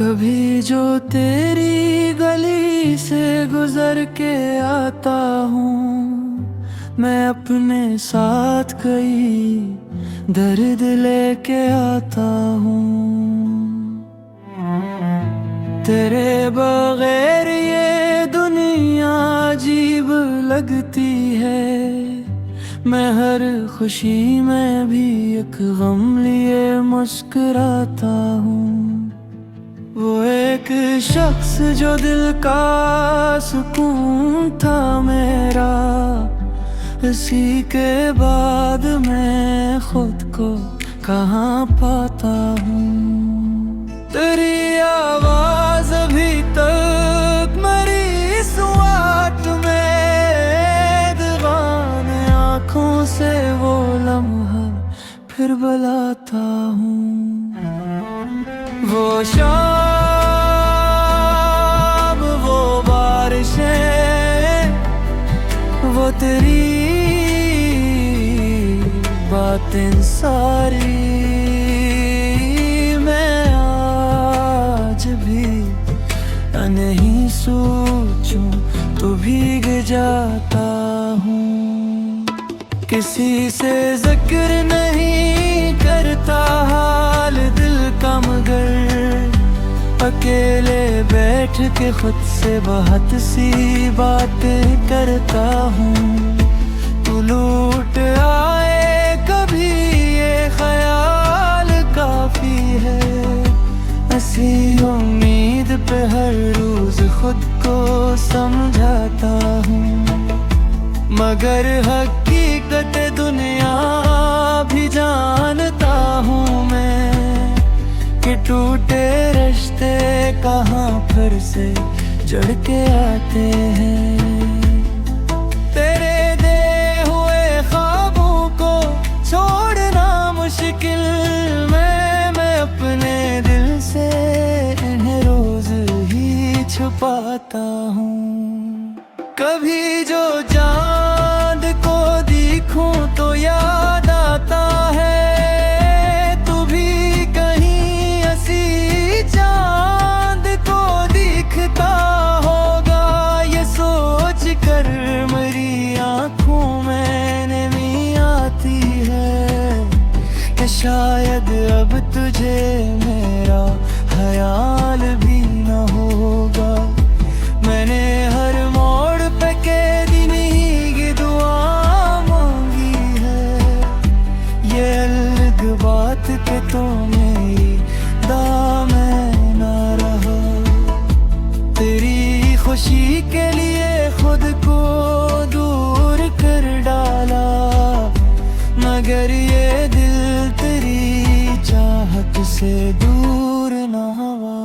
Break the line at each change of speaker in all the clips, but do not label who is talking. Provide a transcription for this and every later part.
कभी जो तेरी गली से गुजर के आता हूँ, मैं अपने साथ कई दर्द लेके आता हूँ। तेरे बगैर ये दुनिया अजीब लगती है। मैं हर खुशी में भी एक गम लिए मुस्कुराता हूँ। वो एक शख्स जो दिल का सुकून था मेरा, इसी के बाद मैं खुद को कहाँ पाता हूँ। तेरी आवाज अभी तक मेरी स्वाट में दीवाने आँखों से वो लम्हा फिर बुलाता हूँ। वो शाम, वो बारिशें, वो तेरी बातें सारी, मैं आज भी नहीं सोचूं तो भीग जाता हूँ। किसी से जिक्र नहीं करता हाल दिल का, मगर अकेले बैठ के खुद से बहुत सी बातें करता हूँ। तू लूट आए कभी ये ख्याल काफी है, ऐसी उम्मीद पे हर रोज खुद को समझाता हूँ। मगर हकीकत दुनिया भी जानता हूँ मैं, कि टूटे रिश्ते कहाँ फिर से जड़ के आते हैं। तेरे दे हुए ख्वाबों को छोड़ना मुश्किल मैं अपने दिल से इन्हें रोज ही छुपाता हूँ। कभी जो चांद को देखूं तो याद आता है, तू भी कहीं ऐसी चांद को दिखता होगा। ये सोच कर मेरी आँखों में नमी आती है, कि शायद अब तुझे मेरा ख्याल भी न होगा। मैंने हर मोड़ पे के दिन ही दुआ मांगी है, ये अलग बात के तो मेरी दामन ना रहा। तेरी खुशी के लिए खुद को दूर कर डाला, मगर ये दिल तेरी चाहत से दूर ना हुआ।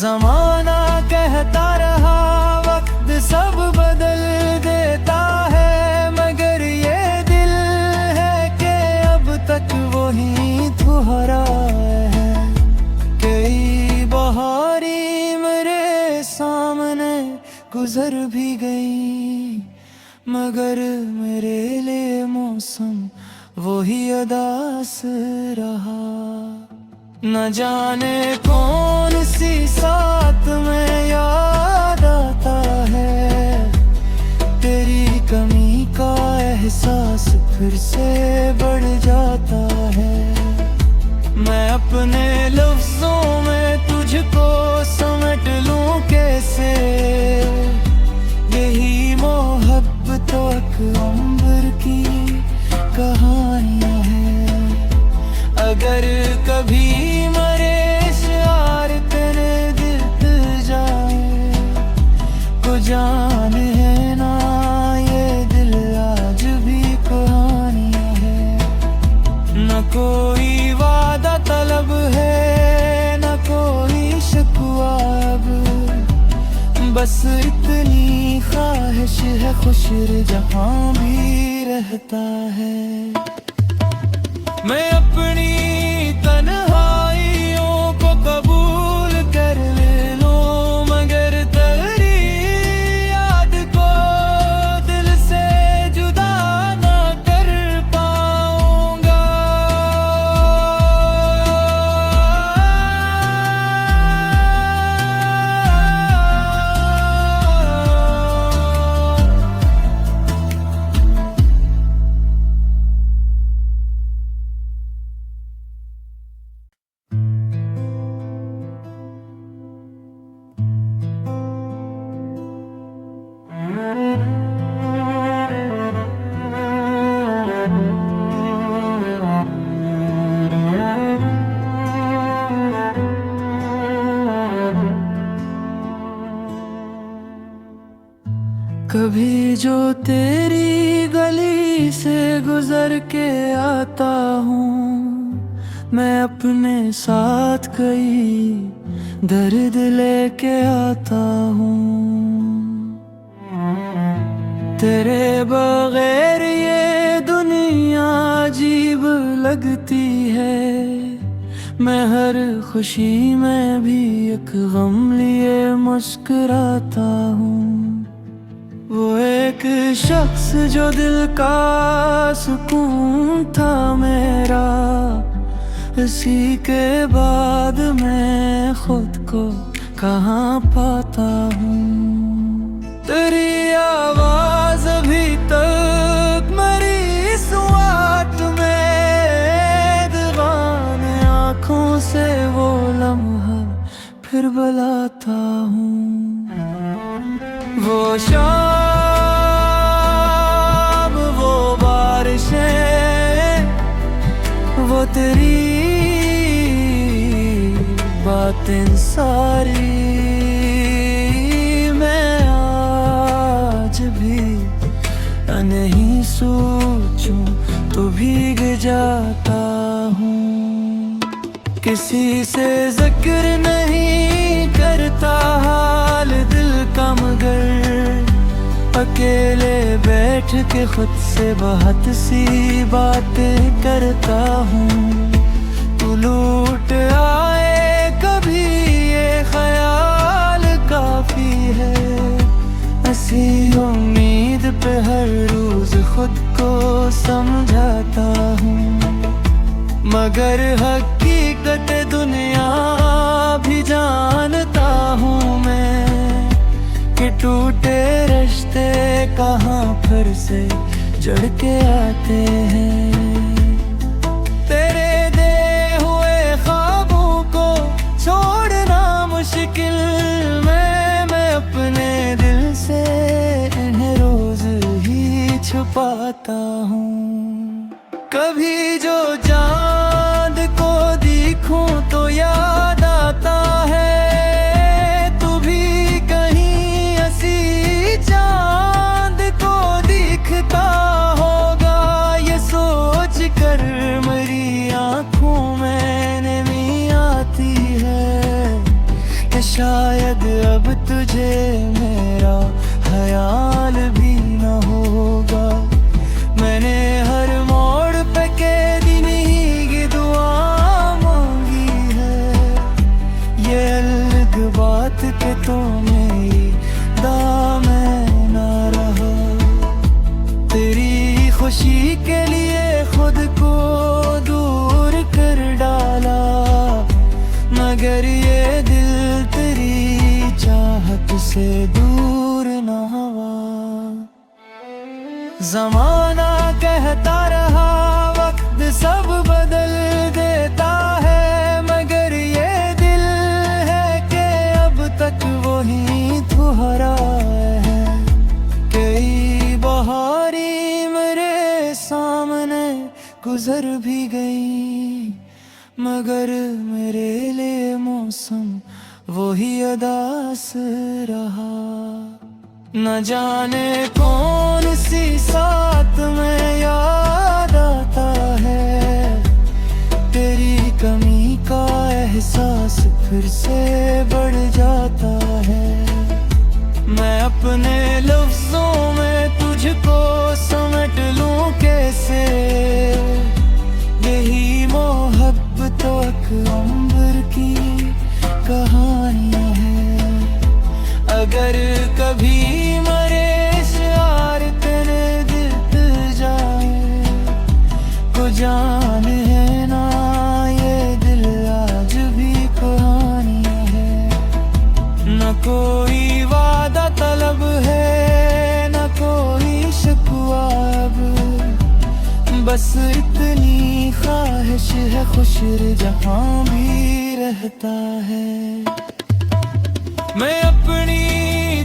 ज़माना कहता रहा वक्त सब बदल देता है, मगर ये दिल है कि अब तक वही तुम्हारा है। कई बहारी मेरे सामने गुजर भी गई, मगर मेरे लिए मौसम वही अदास रहा। न जाने कौन सी साथ में याद आता है, तेरी कमी का एहसास फिर से बढ़ जाता है। मैं अपने लफ्जों में तुझको समेट लूं कैसे, यही मोहब्बत एक उम्र की कहानियां हैं। अगर कभी मरे शार तेरे दिल पे जाए, को जान है ना ये दिल आज भी कहानियां है। न कोई वादा तलब है, न कोई शिकवा अब, बस इतनी ख्वाहिश है खुश जहाँ भी रहता है। मैं अपनी तन्हाइयों को कबूल कर ले लूं, मगर तेरी याद को दिल से जुदा ना कर पाऊंगा। तेरी गली से गुजर के आता हूँ, मैं अपने साथ कई दर्द लेके आता हूँ। तेरे बगैर ये दुनिया अजीब लगती है, मैं हर खुशी में भी एक गम लिए मुस्कुराता हूँ। वो एक शख्स जो दिल का सुकून था मेरा, इसी के बाद मैं खुद को कहाँ पाता हूँ। तेरी आवाज अभी तक मेरी सुआत में दीवाने आँखों से वो लम्हा फिर बुलाता हूँ। वो शाम, वो बारिशें, वो तेरी बातें सारी, मैं आज भी नहीं सोचूं तो भीग जाता हूँ। किसी से जिक्र नहीं करता हाल दिल का, मगर अकेले बैठ के खुद से बहुत सी बातें करता हूँ। तू लूट आए कभी ये ख्याल काफी है, ऐसी उम्मीद पे हर रोज खुद को समझाता हूँ। मगर हकीकत दुनिया भी जानता हूँ मैं, कि टूटे रिश्ते कहाँ फिर से जड़ के आते हैं। तेरे दे हुए ख्वाबों को छोड़ना मुश्किल मैं अपने दिल से इन्हें रोज ही छुपाता हूँ। कभी जो चांद को देखूं तो याद आता है, तू भी कहीं ऐसी चांद को दिखता होगा। ये सोच कर मेरी आँखों में नमी आती है, कि शायद अब तुझे मेरा ख्याल भी न होगा। मैंने हर मोड़ पे के दिन ही की दुआ मांगी है, ये अलग बात के तो मेरी दामन ना रहा। तेरी खुशी के लिए खुद को दूर कर डाला, मगर ये दिल तेरी चाहत से दूर ना हुआ। ज़माना कहता रहा वक्त सब बदल देता है, मगर ये दिल है कि अब तक वही तुम्हारा है। कई बहारी मेरे सामने गुजर भी गई, मगर मेरे लिए मौसम वही अदास रहा। न जाने कौन सी साथ में याद आता है, तेरी कमी का एहसास फिर से बढ़ जाता है। मैं अपने लफ्जों में तुझको समट लूं कैसे, यही मोहब्बत एक उम्र की कहानी है। अगर कभी मरे शार तेरे दिल जाए, को जान है ना ये दिल आज भी कहानी है। न कोई वादा तलब है, न कोई शिकवा अब, बस इतनी ख्वाहिश है खुश जहाँ भी रहता है। मैं अपनी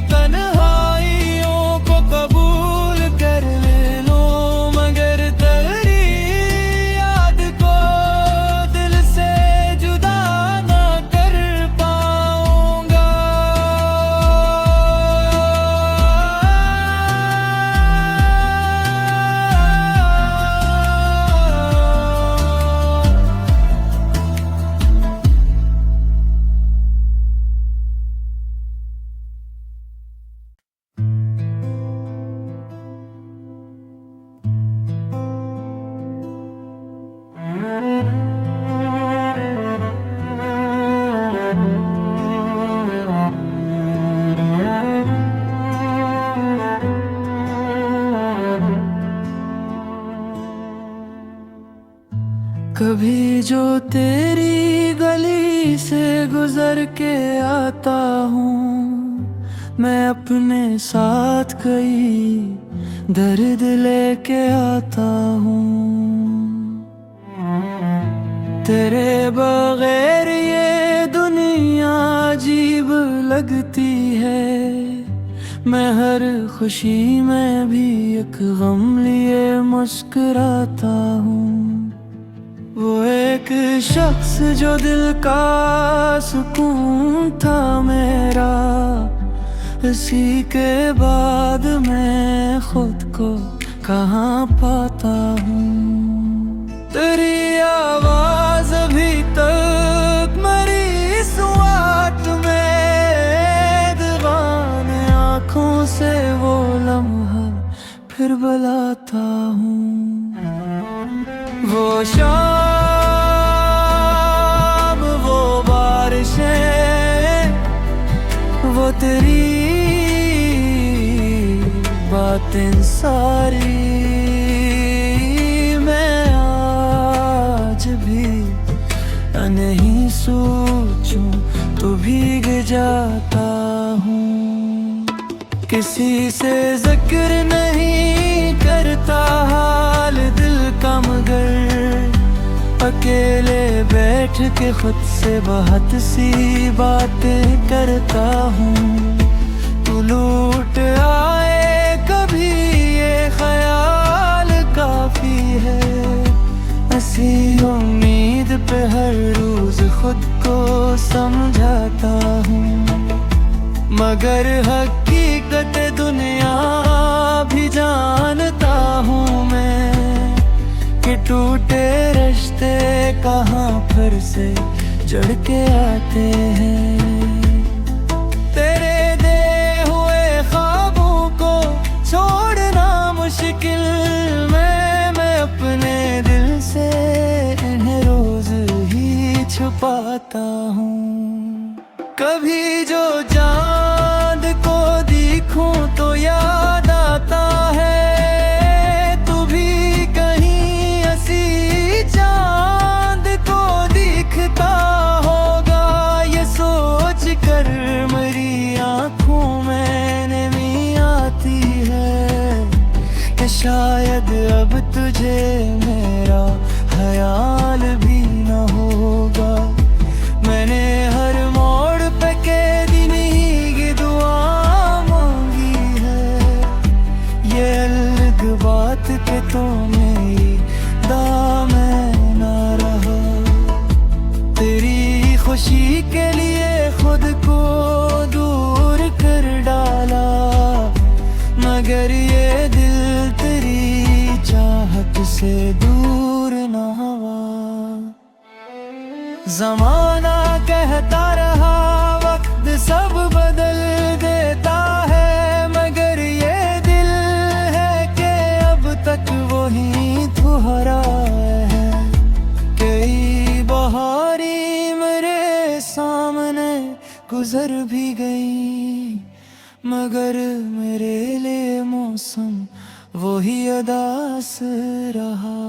तन्हाइयों को कबूल कर लूं, मगर तेरी याद को दिल से जुदा ना कर पाऊंगा। कभी जो तेरी गली से गुजर के आता हूँ, मैं अपने साथ कई दर्द लेके आता हूँ। तेरे बगैर ये दुनिया अजीब लगती है, मैं हर खुशी में भी एक गम लिए मुस्कुराता हूँ। वो एक शख्स जो दिल का सुकून था मेरा, इसी के बाद मैं खुद को कहाँ पाता हूँ। तेरी आवाज अभी तक मेरी स्वाट में, दीवाने आँखों से वो लम्हा फिर बुलाता हूँ। वो शाम, वो बारिशें, वो तेरी बातें सारी, मैं आज भी नहीं सोचूं तो भीग जाता हूँ। किसी से जिक्र नहीं करता हाल दिल का, मगर अकेले बैठ के खुद से बहुत सी बातें करता हूँ। तू लूट आए कभी ये ख्याल काफी है, ऐसी उम्मीद पे हर रोज खुद को समझाता हूँ। मगर हकीकत दुनिया भी जानता हूँ मैं, कि टूटे रिश्ते कहाँ फिर से जड़ के आते हैं। तेरे दे हुए ख्वाबों को छोड़ना मुश्किल मैं अपने दिल से इन्हें रोज ही छुपाता हूँ। कभी जो चांद को देखूं तो याद आता है, तू भी कहीं ऐसी चांद को दिखता होगा। ये सोच कर मेरी आँखों में नमी आती है, कि शायद अब तुझे मेरा ख्याल भी न होगा। मैंने हर मोड़ पे के दिन ही दुआ मांगी है, ये अलग बात के तो मेरी दामन ना रहा। तेरी खुशी के लिए खुद को दूर कर डाला, मगर ये दिल तेरी चाहत से दूर ना हुआ। ज़माना कहता रहा वक्त सब बदल देता है, मगर ये दिल है कि अब तक वही तुम्हारा है। कई बहारी मेरे सामने गुजर भी गई, मगर मेरे लिए मौसम वही उदास रहा।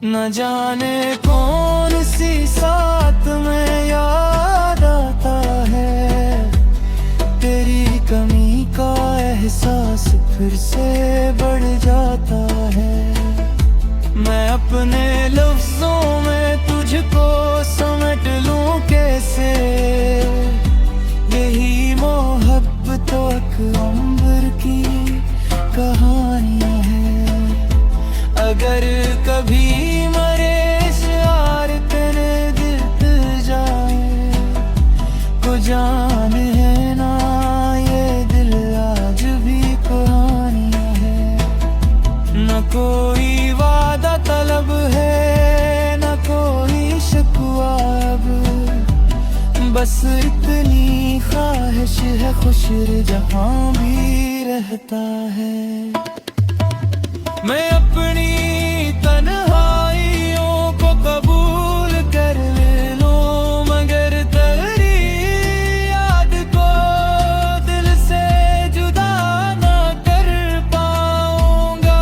न जाने कौन सी साथ में याद आता है, तेरी कमी का एहसास फिर से बढ़ जाता है। मैं अपने लफ्जों में तुझको समेट लूं कैसे, यही मोहब्बत अकबर की कहानी है। अगर कभी मरे शार तेरे दिल जाए, को जान है ना ये दिल आज भी कहानी है। न कोई वादा तलब है, न कोई शिकवा अब, बस इतनी ख्वाहिश है खुश जहाँ भी रहता है। मैं अपनी तन्हाइयों को कबूल कर लूं, मगर तेरी याद को दिल से जुदा ना कर पाऊंगा।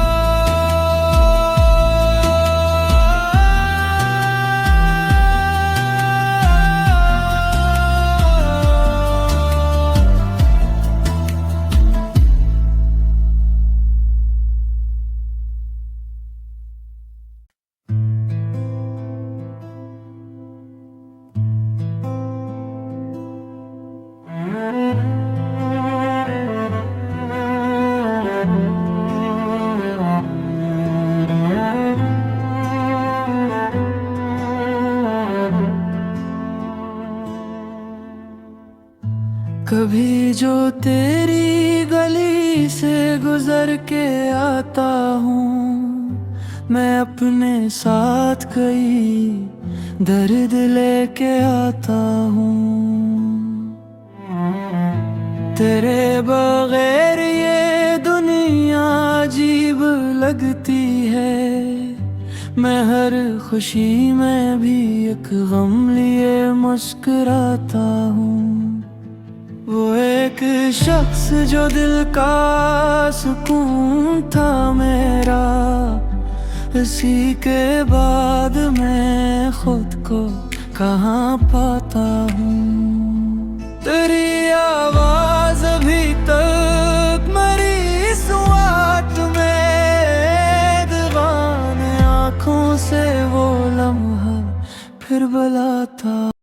जो तेरी गली से गुजर के आता हूँ, मैं अपने साथ कई दर्द लेके आता हूँ। तेरे बगैर ये दुनिया अजीब लगती है, मैं हर खुशी में भी एक गम लिए मुस्कुराता हूँ। वो एक शख्स जो दिल का सुकून था मेरा, इसी के बाद मैं खुद को कहाँ पाता हूँ। तेरी आवाज अभी तक मेरी स्वाट में, दीवाने आँखों से वो लम्हा फिर बुलाता